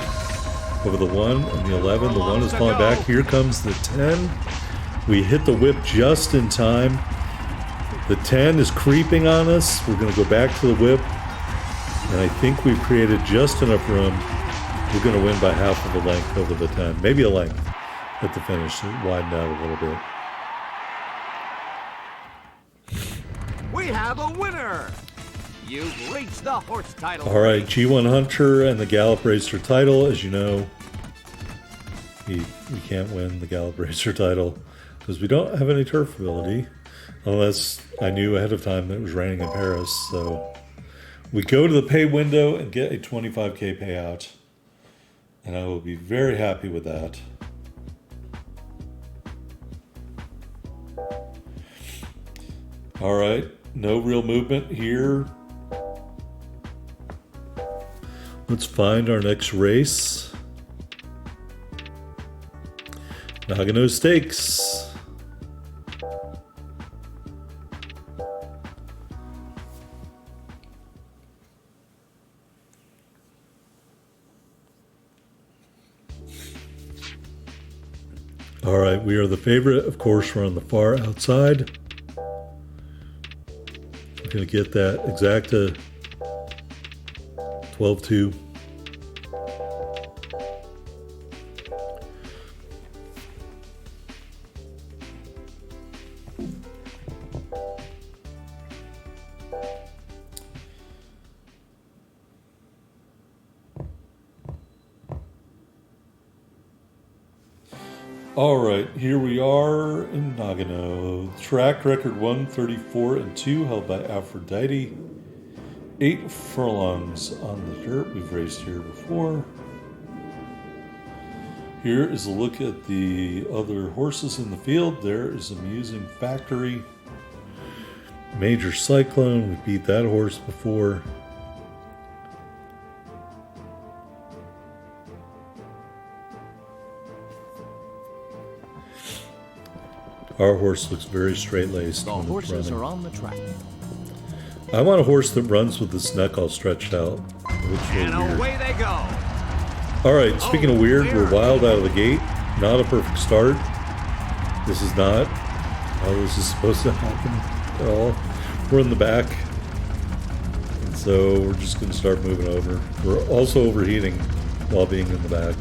over the 1 and the 11. The 1 is falling back. Here comes the 10. We hit the whip just in time. The 10 is creeping on us. We're going to go back to the whip. And I think we've created just enough room. We're going to win by half of a length over the 10. Maybe a length at the finish. It widened out a little bit. We have a winner. You've reached the horse title. All right, G1 Hunter and the Gallop Racer title. As you know, we can't win the Gallop Racer title because we don't have any turf ability, unless I knew ahead of time that it was raining in Paris. So we go to the pay window and get a 25K payout, and I will be very happy with that. All right, no real movement here. Let's find our next race. Nagano Stakes. All right, we are the favorite. Of course, we're on the far outside. We're going to get that exacta 12-2. Alright, here we are in Nagano. Track record 134-2 held by Aphrodite. 8 furlongs on the dirt. We've raced here before. Here is a look at the other horses in the field. There is Amusing Factory. Major Cyclone. We beat that horse before. Our horse looks very straight-laced. The horses are on the track. I want a horse that runs with its neck all stretched out. And away they go. Alright, speaking of weird, we're wild out of the gate. Not a perfect start. This is not how this is supposed to happen at all. We're in the back. And so we're just going to start moving over. We're also overheating while being in the back.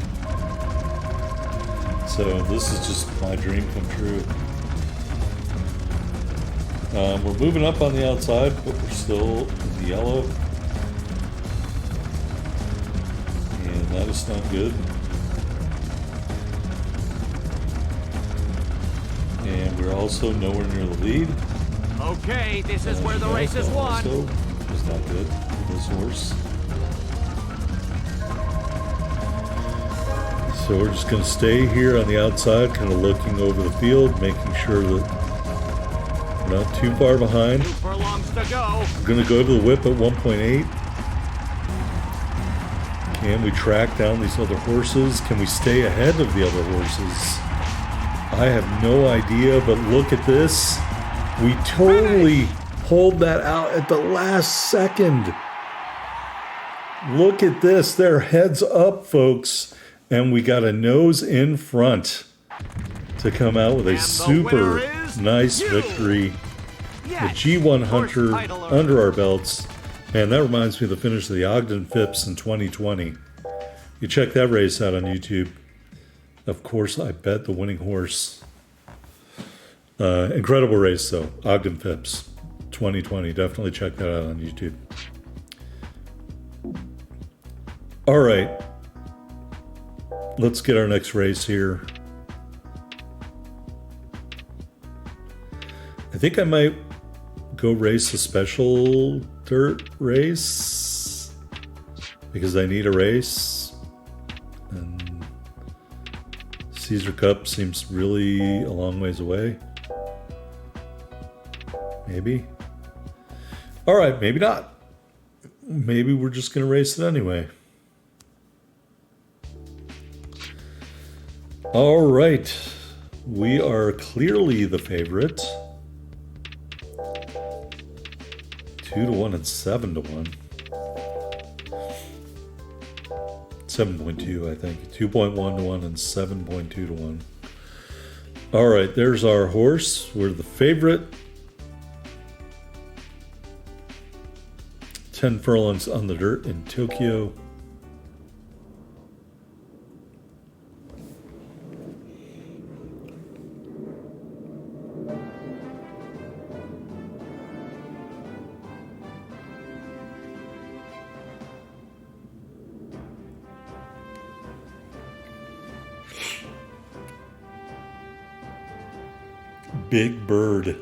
So this is just my dream come true. We're moving up on the outside, but we're still in the yellow. And that is not good. And we're also nowhere near the lead. Okay, this is where the race is won. Also, is not good for this horse. So we're just going to stay here on the outside, kind of looking over the field, making sure that we're not too far behind. 2 furlongs to go. We're going to go to the whip at 1.8. Can we track down these other horses? Can we stay ahead of the other horses? I have no idea, but look at this. We totally pulled that out at the last second. Look at this. They're heads up, folks. And we got a nose in front to come out with a super nice victory. Yes, The G1 horse Hunter title under our belts. Man, that reminds me of the finish of the Ogden Phipps in 2020. You check that race out on YouTube. Of course, I bet the winning horse. Incredible race, though. Ogden Phipps 2020. Definitely check that out on YouTube. All right. Let's get our next race here. I think I might go race a special dirt race because I need a race. And Caesar Cup seems really a long ways away. Maybe. All right, maybe not. Maybe we're just going to race it anyway. All right, we are clearly the favorite. 2-1 and 7-1. 7.2, I think. 2.1-1 and 7.2-1. All right, there's our horse. We're the favorite. 10 furlongs on the dirt in Tokyo. Big Bird.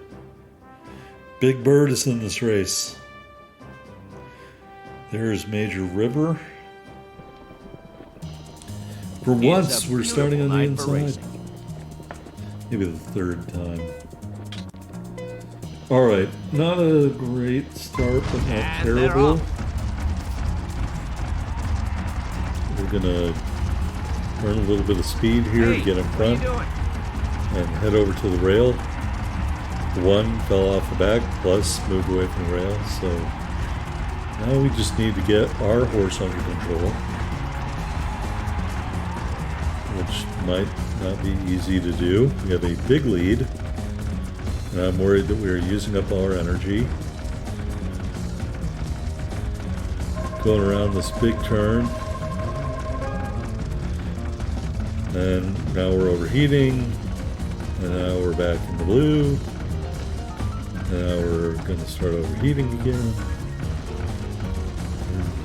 Big Bird is in this race. There's Major River. For once, we're starting on the inside. Maybe the third time. All right, not a great start, but not terrible. We're gonna earn a little bit of speed here to get in front and head over to the rail. One fell off the back, plus moved away from the rail, so now we just need to get our horse under control, which might not be easy to do. We have a big lead, and I'm worried that we are using up all our energy. Going around this big turn, and now we're overheating, and now we're back in the blue. Now we're going to start overheating again.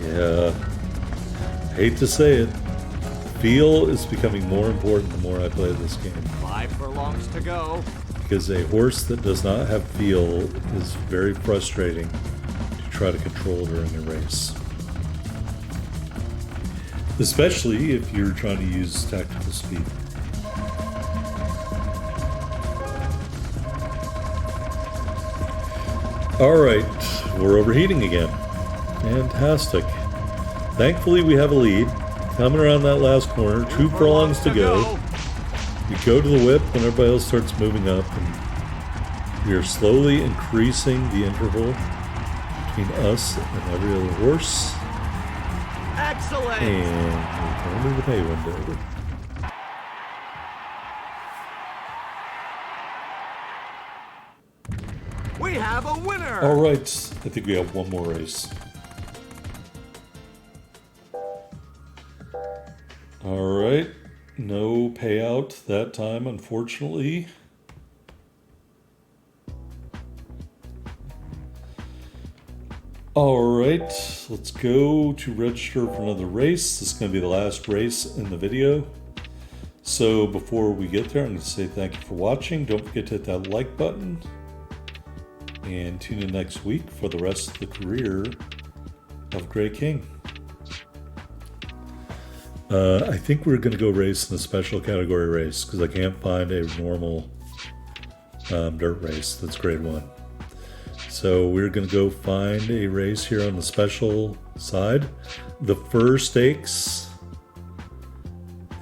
Yeah, I hate to say it. Feel is becoming more important the more I play this game. 5 furlongs to go. Because a horse that does not have feel is very frustrating to try to control during a race. Especially if you're trying to use tactical speed. Alright, we're overheating again. Fantastic. Thankfully we have a lead. Coming around that last corner, 2 furlongs to go. We go to the whip when everybody else starts moving up, and we are slowly increasing the interval between us and every other horse. Excellent! And we're going to the pay window. We have a winner! Alright, I think we have one more race. Alright, no payout that time, unfortunately. Alright, let's go to register for another race. This is going to be the last race in the video. So before we get there, I'm going to say thank you for watching. Don't forget to hit that like button. And tune in next week for the rest of the career of Grey King. I think we're going to go race in a special category race because I can't find a normal dirt race that's grade 1. So we're going to go find a race here on the special side. The Fur Stakes.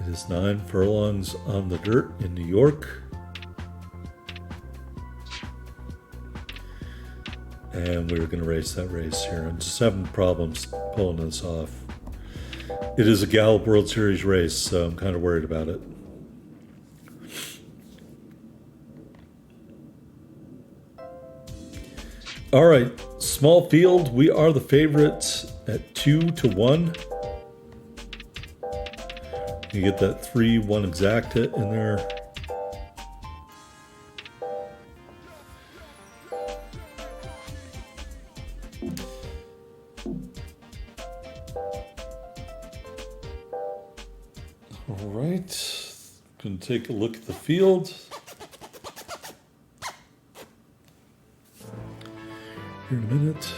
It is 9 furlongs on the dirt in New York. And we're going to race that race here. And just having problems pulling this off. It is a Gallop World Series race, so I'm kind of worried about it. All right, small field. We are the favorites at 2-1. You get that 3-1 exact hit in there. All right, gonna take a look at the field. Here in a minute.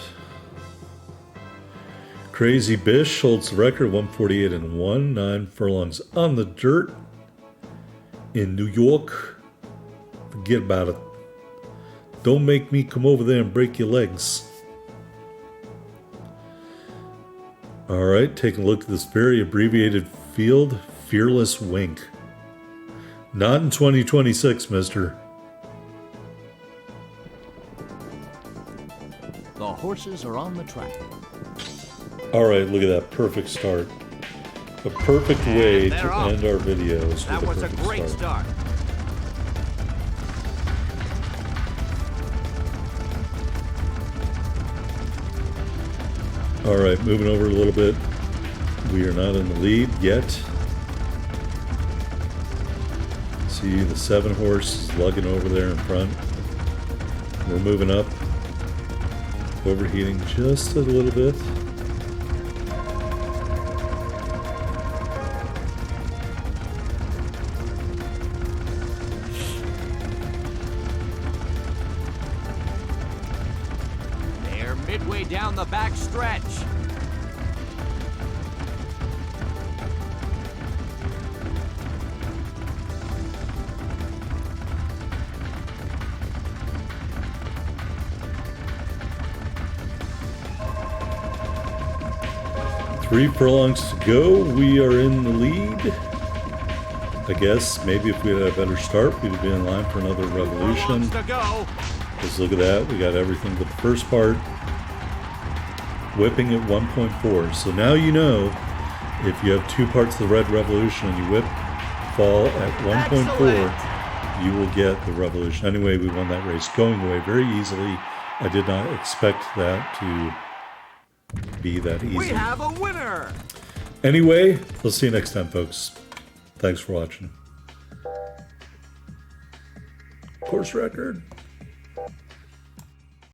Crazy Bish holds the record, 148-1, 9 furlongs on the dirt in New York. Forget about it. Don't make me come over there and break your legs. All right, taking a look at this very abbreviated field. Fearless Wink. Not in 2026, mister. The horses are on the track. All right, look at that perfect start. A perfect way to end our videos. That was a great start. All right, moving over a little bit. We are not in the lead yet. See the 7 horse is lugging over there in front. We're moving up. Overheating just a little bit. They're midway down the back stretch. Three furlongs to go. We are in the lead. I guess maybe if we had a better start, we'd be in line for another revolution. Just look at that. We got everything but the first part. Whipping at 1.4. So now you know if you have 2 parts of the Red Revolution and you whip fall at 1.4, you will get the revolution. Anyway, we won that race going away very easily. I did not expect that to be that easy. We have a winner. Anyway, we'll see you next time, folks. Thanks for watching. Course record.